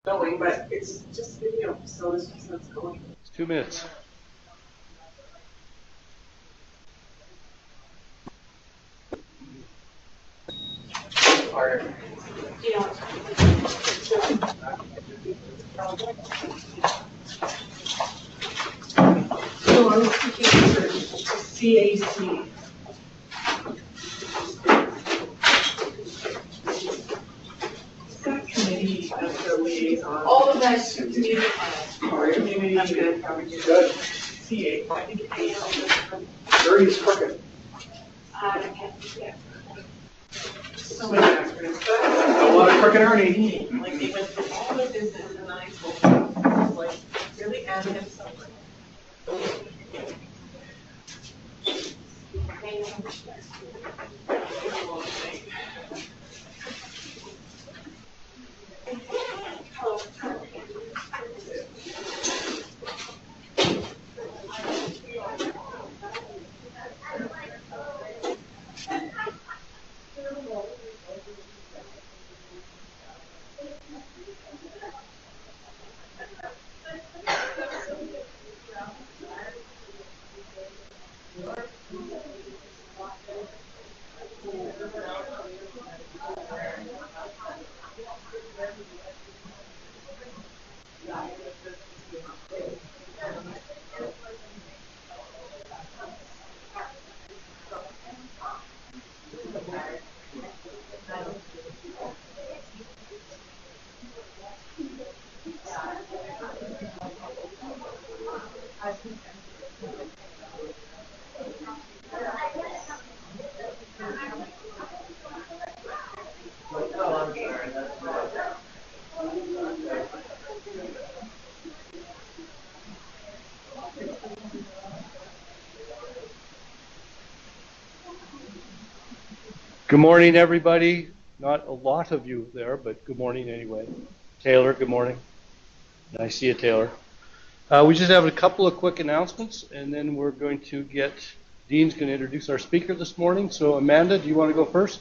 going, but it's just video, so this just says going. It's 2 minutes. Harder. So I'm looking for CAC. Committee of the liaison. All of that community plan. Community. That's good. Good. CA. I think it's Sure, he's crooked. yeah. So many acronyms. A lot of crooked Ernie. Like they went through all the business and then I told them, I was like, really add him something. Good morning, everybody. Not a lot of you there, but good morning anyway. Taylor, good morning. Nice to see you, Taylor. We just have a couple of quick announcements, and then we're going to get, Dean's going to introduce our speaker this morning. So Amanda, do you want to go first?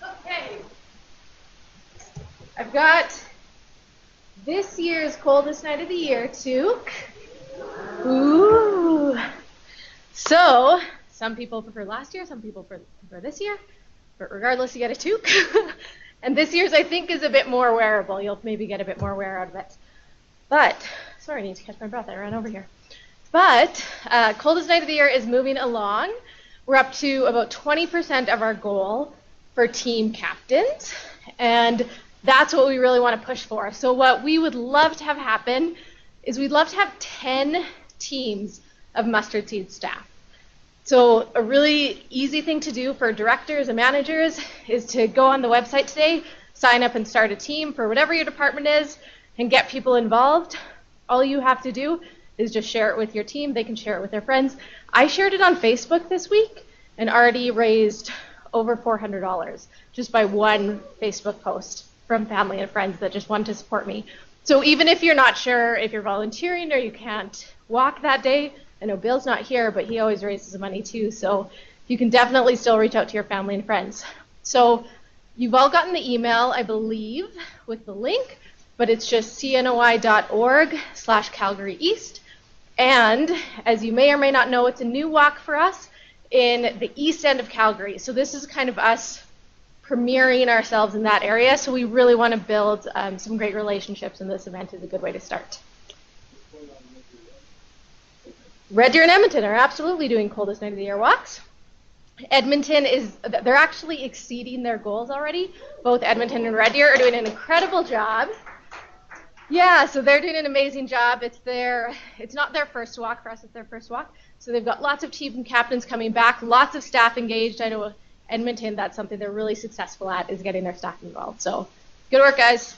Okay. I've got this year's coldest night of the year, too. Ooh. So, some people prefer last year, some people prefer this year, but regardless, you get a toque. And this year's, I think, is a bit more wearable. You'll maybe get a bit more wear out of it. But, sorry, I need to catch my breath. I ran over here. But, coldest night of the year is moving along. We're up to about 20% of our goal for team captains, and that's what we really want to push for. So what we would love to have happen is we'd love to have 10 teams of Mustard Seed staff. So a really easy thing to do for directors and managers is to go on the website today, sign up and start a team for whatever your department is, and get people involved. All you have to do is just share it with your team. They can share it with their friends. I shared it on Facebook this week and already raised over $400 just by one Facebook post from family and friends that just wanted to support me. So even if you're not sure if you're volunteering or you can't walk that day, I know Bill's not here, but he always raises money too, so you can definitely still reach out to your family and friends. So you've all gotten the email, I believe, with the link, but it's just cnoi.org/Calgary East. And as you may or may not know, it's a new walk for us in the east end of Calgary. So this is kind of us premiering ourselves in that area, so we really want to build some great relationships, and this event is a good way to start. Red Deer and Edmonton are absolutely doing coldest night of the year walks. Edmonton they're actually exceeding their goals already. Both Edmonton and Red Deer are doing an incredible job. Yeah, so they're doing an amazing job. It's not their first walk. For us, it's their first walk. So they've got lots of team captains coming back, lots of staff engaged. I know Edmonton, that's something they're really successful at, is getting their staff involved. So good work, guys.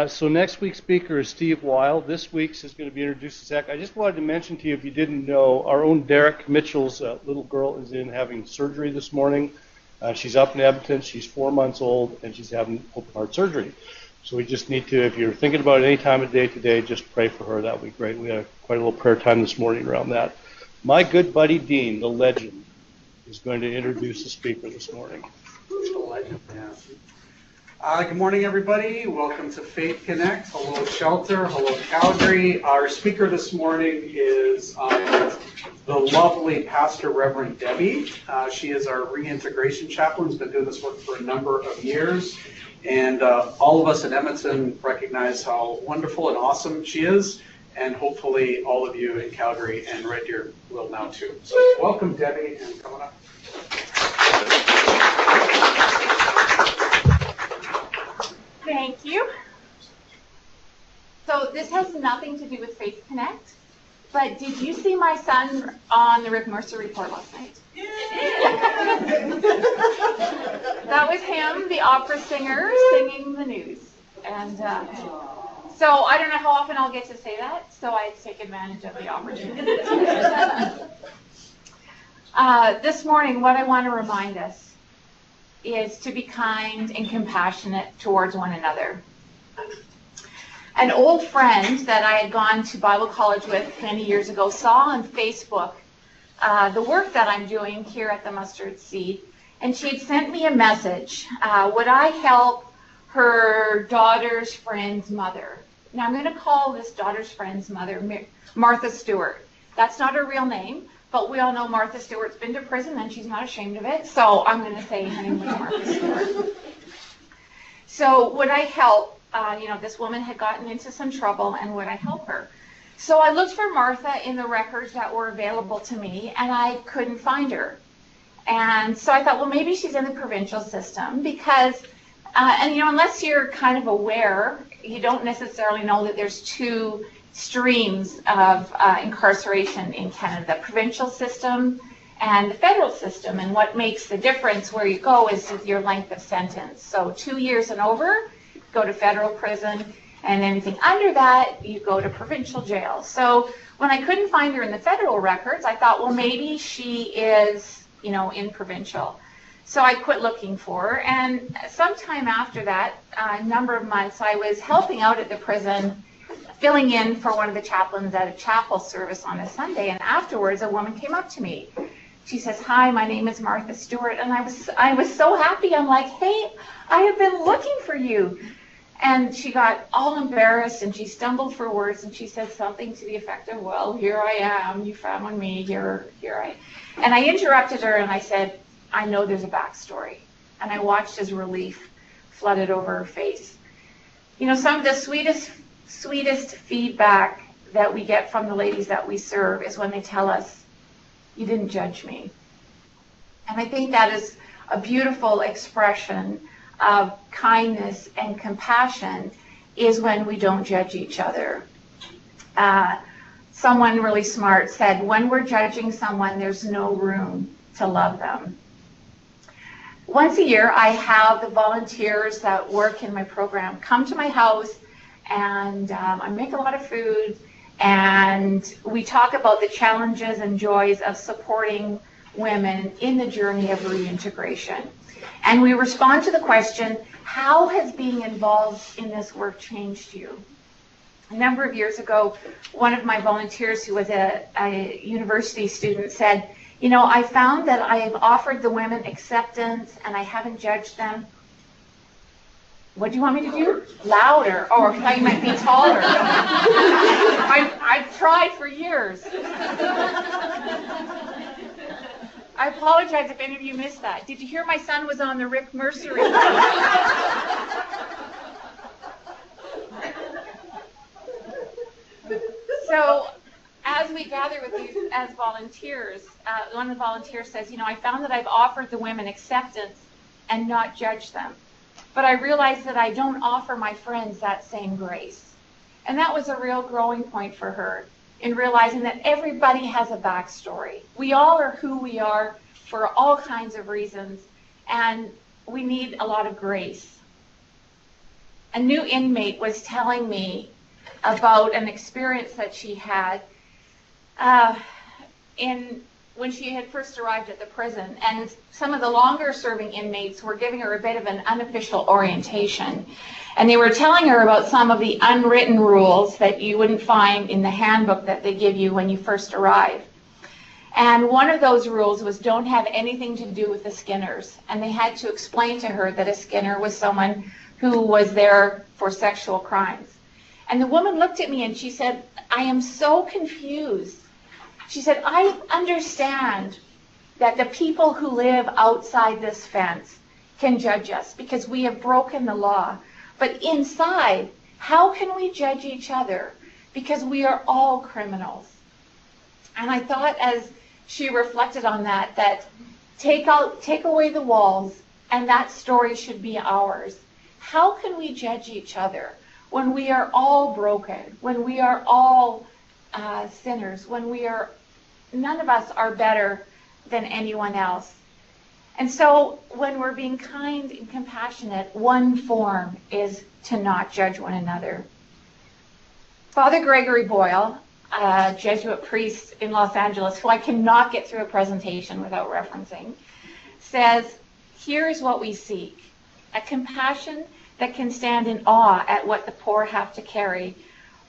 So next week's speaker is Steve Weil. This week's is going to be introduced to Zach. I just wanted to mention to you, if you didn't know, our own Derek Mitchell's little girl is in having surgery this morning. She's up in Edmonton. She's 4 months old, and she's having open heart surgery. So we just need to, if you're thinking about it any time of day today, just pray for her. That would be great. We had quite a little prayer time this morning around that. My good buddy Dean, the legend, is going to introduce the speaker this morning. Good morning, everybody. Welcome to Faith Connect. Hello, Shelter. Hello, Calgary. Our speaker this morning is the lovely Pastor Reverend Debbie. She is our reintegration chaplain, who's been doing this work for a number of years. And all of us in Edmonton recognize how wonderful and awesome she is. And hopefully all of you in Calgary and Red Deer will now too. So welcome, Debbie, and come on up. Thank you. So this has nothing to do with Faith Connect, but did you see my son on the Rick Mercer report last night? That was him, the opera singer, singing the news. And so I don't know how often I'll get to say that, so I take advantage of the opportunity. This morning, what I want to remind us is to be kind and compassionate towards one another. An old friend that I had gone to Bible college with many years ago saw on Facebook the work that I'm doing here at the Mustard Seed, and she had sent me a message. Would I help her daughter's friend's mother? Now I'm going to call this daughter's friend's mother Martha Stewart. That's not her real name, but we all know Martha Stewart's been to prison and she's not ashamed of it, so I'm going to say her name was Martha Stewart. So would I help? This woman had gotten into some trouble, and would I help her? So I looked for Martha in the records that were available to me, and I couldn't find her. And so I thought, well, maybe she's in the provincial system because, unless you're kind of aware, you don't necessarily know that there's two streams of incarceration in Canada, the provincial system and the federal system. And what makes the difference where you go is your length of sentence. So 2 years and over, go to federal prison, and anything under that, you go to provincial jail. So when I couldn't find her in the federal records, I thought, well, maybe she is, in provincial. So I quit looking for her, and sometime after that, a number of months, I was helping out at the prison, filling in for one of the chaplains at a chapel service on a Sunday, and afterwards, a woman came up to me. She says, "Hi, my name is Martha Stewart," and I was so happy. I'm like, "Hey, I have been looking for you." And she got all embarrassed, and she stumbled for words, and she said something to the effect of, "Well, here I am. You found me. Here I." And I interrupted her, and I said, "I know there's a backstory." And I watched as relief flooded over her face. Some of the sweetest feedback that we get from the ladies that we serve is when they tell us, "You didn't judge me." And I think that is a beautiful expression of kindness and compassion, is when we don't judge each other. Someone really smart said, when we're judging someone, there's no room to love them. Once a year, I have the volunteers that work in my program come to my house, and I make a lot of food, and we talk about the challenges and joys of supporting women in the journey of reintegration. And we respond to the question, how has being involved in this work changed you? A number of years ago, one of my volunteers who was a university student said, I found that I have offered the women acceptance and I haven't judged them. What do you want me to do? Louder. Oh, I thought you might be taller. I've tried for years. I apologize if any of you missed that. Did you hear my son was on the Rick Mercer report? So as we gather with you as volunteers, one of the volunteers says, I found that I've offered the women acceptance and not judged them. But I realized that I don't offer my friends that same grace. And that was a real growing point for her, in realizing that everybody has a backstory. We all are who we are for all kinds of reasons, and we need a lot of grace. A new inmate was telling me about an experience that she had in when she had first arrived at the prison, and some of the longer serving inmates were giving her a bit of an unofficial orientation. And they were telling her about some of the unwritten rules that you wouldn't find in the handbook that they give you when you first arrive. And one of those rules was don't have anything to do with the Skinners. And they had to explain to her that a Skinner was someone who was there for sexual crimes. And the woman looked at me and she said, I am so confused. She said, I understand that the people who live outside this fence can judge us because we have broken the law. But inside, how can we judge each other? Because we are all criminals. And I thought as she reflected on that, that take away the walls, and that story should be ours. How can we judge each other when we are all broken, when we are all sinners, when none of us are better than anyone else? And so when we're being kind and compassionate, one form is to not judge one another. Father Gregory Boyle, a Jesuit priest in Los Angeles, who I cannot get through a presentation without referencing, says, here is what we seek: a compassion that can stand in awe at what the poor have to carry,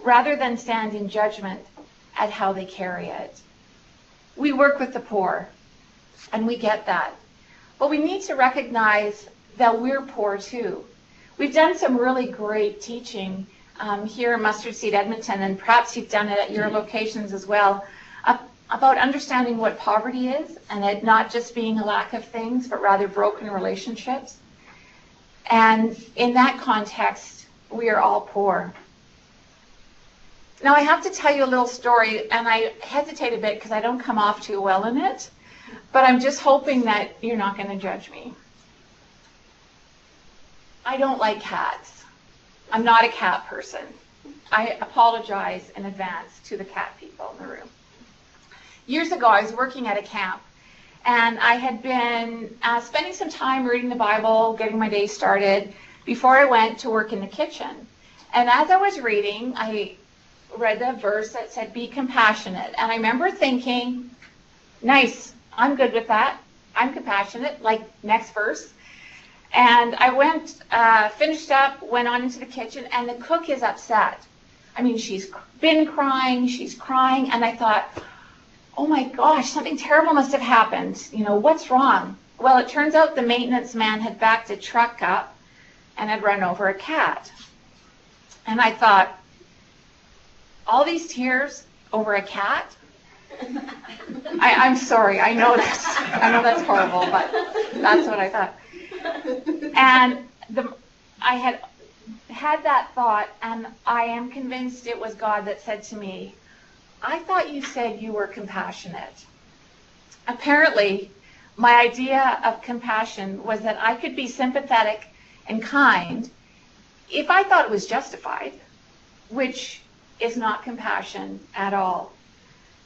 rather than stand in judgment at how they carry it. We work with the poor, and we get that. But we need to recognize that we're poor too. We've done some really great teaching here in Mustard Seed Edmonton, and perhaps you've done it at your locations as well, about understanding what poverty is, and it not just being a lack of things, but rather broken relationships. And in that context, we are all poor. Now I have to tell you a little story, and I hesitate a bit because I don't come off too well in it, but I'm just hoping that you're not going to judge me. I don't like cats. I'm not a cat person. I apologize in advance to the cat people in the room. Years ago, I was working at a camp, and I had been spending some time reading the Bible, getting my day started, before I went to work in the kitchen. And as I was reading, I read a verse that said, be compassionate. And I remember thinking, nice, I'm good with that. I'm compassionate, like next verse. And I went, finished up, went on into the kitchen, and the cook is upset. I mean, she's been crying, she's crying, and I thought, oh my gosh, something terrible must have happened. You know, what's wrong? Well, it turns out the maintenance man had backed a truck up and had run over a cat. And I thought, all these tears over a cat? I'm sorry, I know that's horrible, but that's what I thought. And I had that thought, and I am convinced it was God that said to me, I thought you said you were compassionate. Apparently, my idea of compassion was that I could be sympathetic and kind if I thought it was justified, which is not compassion at all.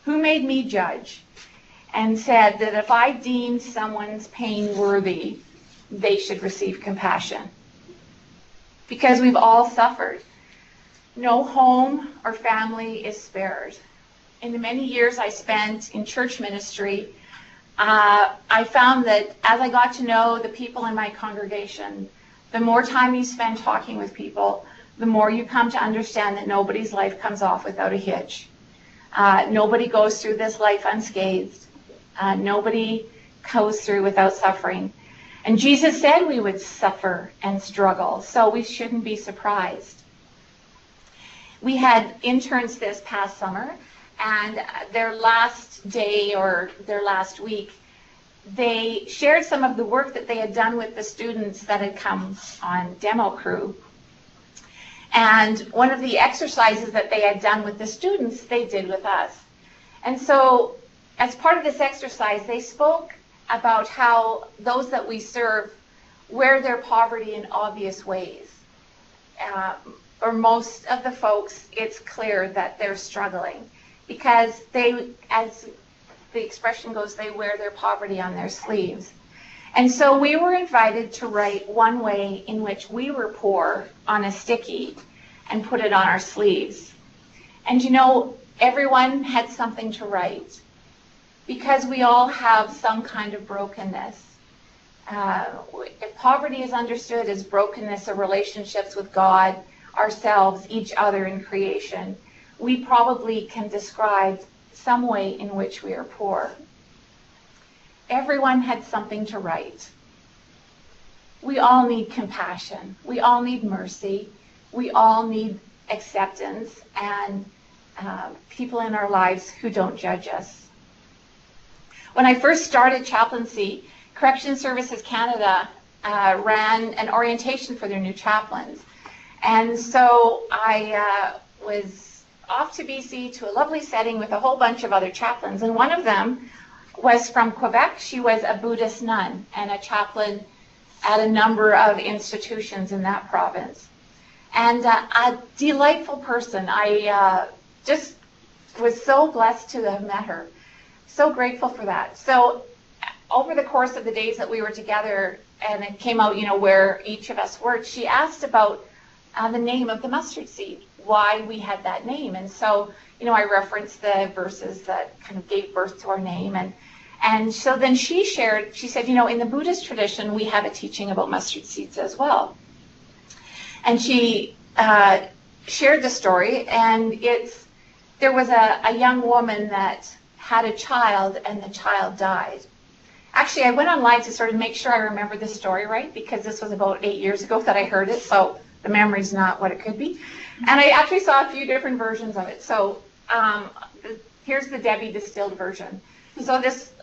Who made me judge and said that if I deemed someone's pain worthy, they should receive compassion? Because we've all suffered. No home or family is spared. In the many years I spent in church ministry, I found that as I got to know the people in my congregation, the more time you spend talking with people, the more you come to understand that nobody's life comes off without a hitch. Nobody goes through this life unscathed. Nobody goes through without suffering. And Jesus said we would suffer and struggle, so we shouldn't be surprised. We had interns this past summer, and their last day or their last week, they shared some of the work that they had done with the students that had come on demo crew. And one of the exercises that they had done with the students, they did with us. And so as part of this exercise, they spoke about how those that we serve wear their poverty in obvious ways. For most of the folks, it's clear that they're struggling because they, as the expression goes, they wear their poverty on their sleeves. And so we were invited to write one way in which we were poor on a sticky and put it on our sleeves. And you know, everyone had something to write. because we all have some kind of brokenness. If poverty is understood as brokenness of relationships with God, ourselves, each other in creation, we probably can describe some way in which we are poor. Everyone had something to write. We all need compassion. We all need mercy. We all need acceptance and people in our lives who don't judge us. When I first started chaplaincy, Corrections Services Canada ran an orientation for their new chaplains. And so I was off to BC to a lovely setting with a whole bunch of other chaplains. And one of them was from Quebec. She was a Buddhist nun and a chaplain at a number of institutions in that province. And a delightful person. I just was so blessed to have met her. So grateful for that. So over the course of the days that we were together, and it came out, where each of us worked, she asked about the name of the mustard seed, why we had that name. And so, I referenced the verses that kind of gave birth to our name. And so then she said, in the Buddhist tradition, we have a teaching about mustard seeds as well. And she shared the story, and there was a young woman that had a child, and the child died. Actually, I went online to sort of make sure I remember this story right, because this was about 8 years ago that I heard it, so the memory's not what it could be. And I actually saw a few different versions of it. So here's the Debbie distilled version. So this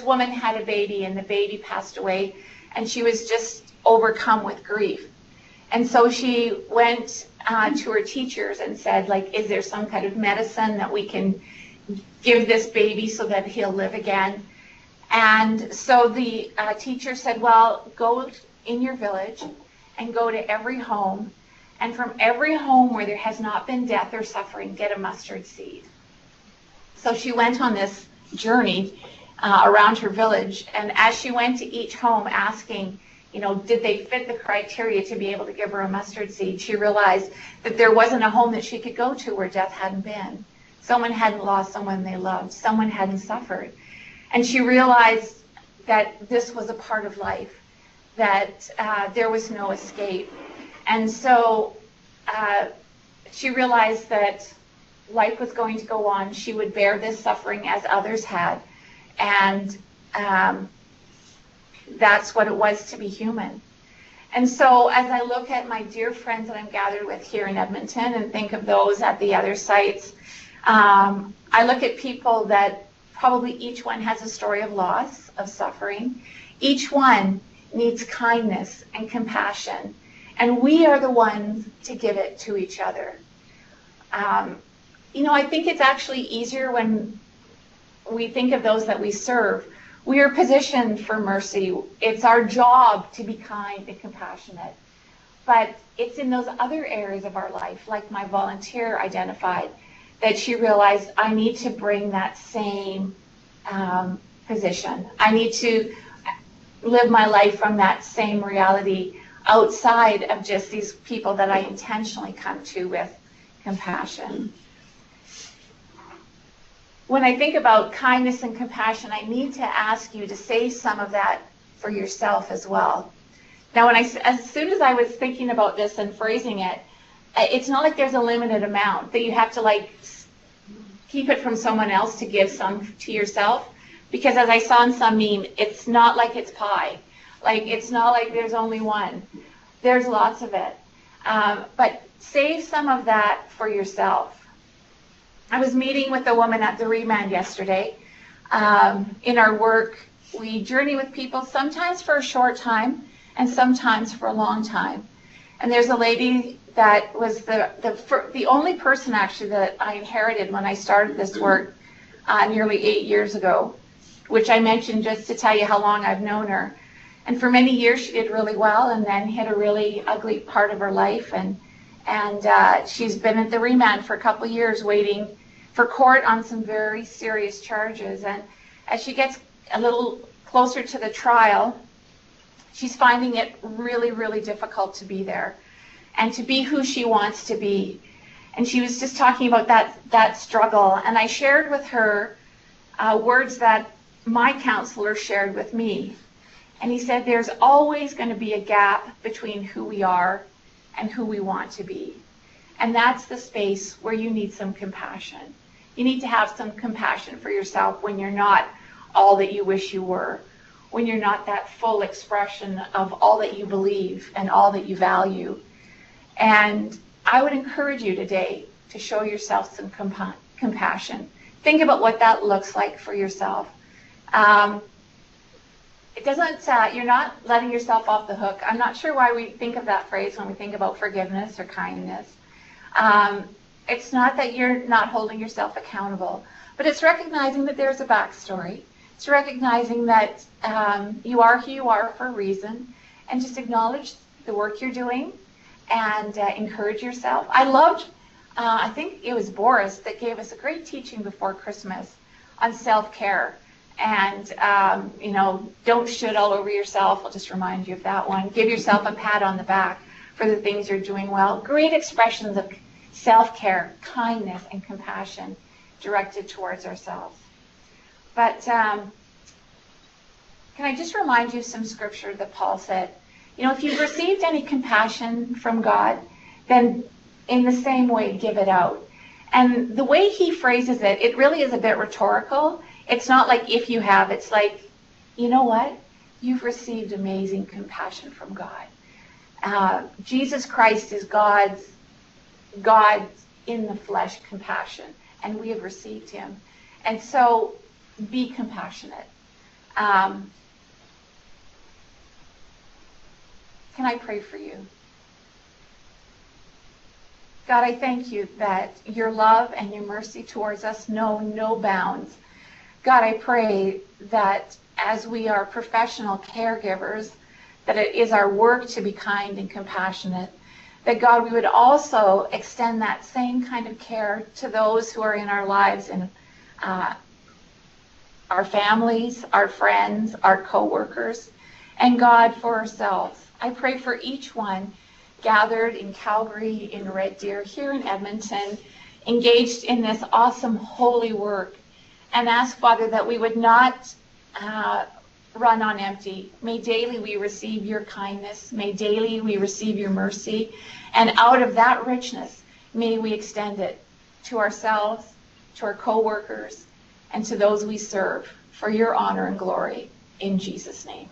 woman had a baby, and the baby passed away, and she was just overcome with grief. And so she went to her teachers and said, is there some kind of medicine that we can give this baby so that he'll live again? And so the teacher said, well, go in your village and go to every home, and from every home where there has not been death or suffering, get a mustard seed. So she went on this journey around her village, and as she went to each home asking, did they fit the criteria to be able to give her a mustard seed, she realized that there wasn't a home that she could go to where death hadn't been. Someone hadn't lost someone they loved. Someone hadn't suffered. And she realized that this was a part of life, that there was no escape. And so she realized that life was going to go on. She would bear this suffering as others had. And that's what it was to be human. And so as I look at my dear friends that I'm gathered with here in Edmonton and think of those at the other sites, I look at people that probably each one has a story of loss, of suffering. Each one needs kindness and compassion, and we are the ones to give it to each other. I think it's actually easier when we think of those that we serve. We are positioned for mercy. It's our job to be kind and compassionate. But it's in those other areas of our life, like my volunteer identified, that she realized I need to bring that same position. I need to live my life from that same reality outside of just these people that I intentionally come to with compassion. When I think about kindness and compassion, I need to ask you to say some of that for yourself as well. Now, as soon as I was thinking about this and phrasing it, it's not like there's a limited amount that you have to keep it from someone else to give some to yourself. Because as I saw in some meme, it's not like it's pie. It's not like there's only one. There's lots of it. But save some of that for yourself. I was meeting with a woman at the Remand yesterday. In our work, we journey with people sometimes for a short time and sometimes for a long time. And there's a lady that was the only person actually that I inherited when I started this work nearly 8 years ago, which I mentioned just to tell you how long I've known her. And for many years she did really well, and then hit a really ugly part of her life, and she's been at the Remand for a couple of years waiting for court on some very serious charges. And as she gets a little closer to the trial, she's finding it really, really difficult to be there and to be who she wants to be. And she was just talking about that struggle. And I shared with her words that my counselor shared with me. And he said, there's always going to be a gap between who we are and who we want to be. And that's the space where you need some compassion. You need to have some compassion for yourself when you're not all that you wish you were, when you're not that full expression of all that you believe and all that you value. And I would encourage you today to show yourself some compassion. Think about what that looks like for yourself. It doesn't, you're not letting yourself off the hook. I'm not sure why we think of that phrase when we think about forgiveness or kindness. It's not that you're not holding yourself accountable, but it's recognizing that there's a backstory. It's recognizing that you are who you are for a reason, and just acknowledge the work you're doing and encourage yourself. I loved, I think it was Boris that gave us a great teaching before Christmas on self-care. And, don't shit all over yourself. I'll just remind you of that one. Give yourself a pat on the back for the things you're doing well. Great expressions of self-care, kindness, and compassion directed towards ourselves. But can I just remind you of some scripture that Paul said? If you've received any compassion from God, then in the same way, give it out. And the way he phrases it, it really is a bit rhetorical. It's not like if you have, it's like, you know what? You've received amazing compassion from God. Jesus Christ is God's in the flesh compassion, and we have received him. And so be compassionate. Can I pray for you? God, I thank you that your love and your mercy towards us know no bounds. God, I pray that as we are professional caregivers, that it is our work to be kind and compassionate, that God, we would also extend that same kind of care to those who are in our lives and our families, our friends, our co-workers, and God, for ourselves. I pray for each one gathered in Calgary, in Red Deer, here in Edmonton, engaged in this awesome holy work, and ask, Father, that we would not run on empty. May daily we receive your kindness. May daily we receive your mercy. And out of that richness, may we extend it to ourselves, to our co-workers, and to those we serve for your honor and glory. In Jesus' name.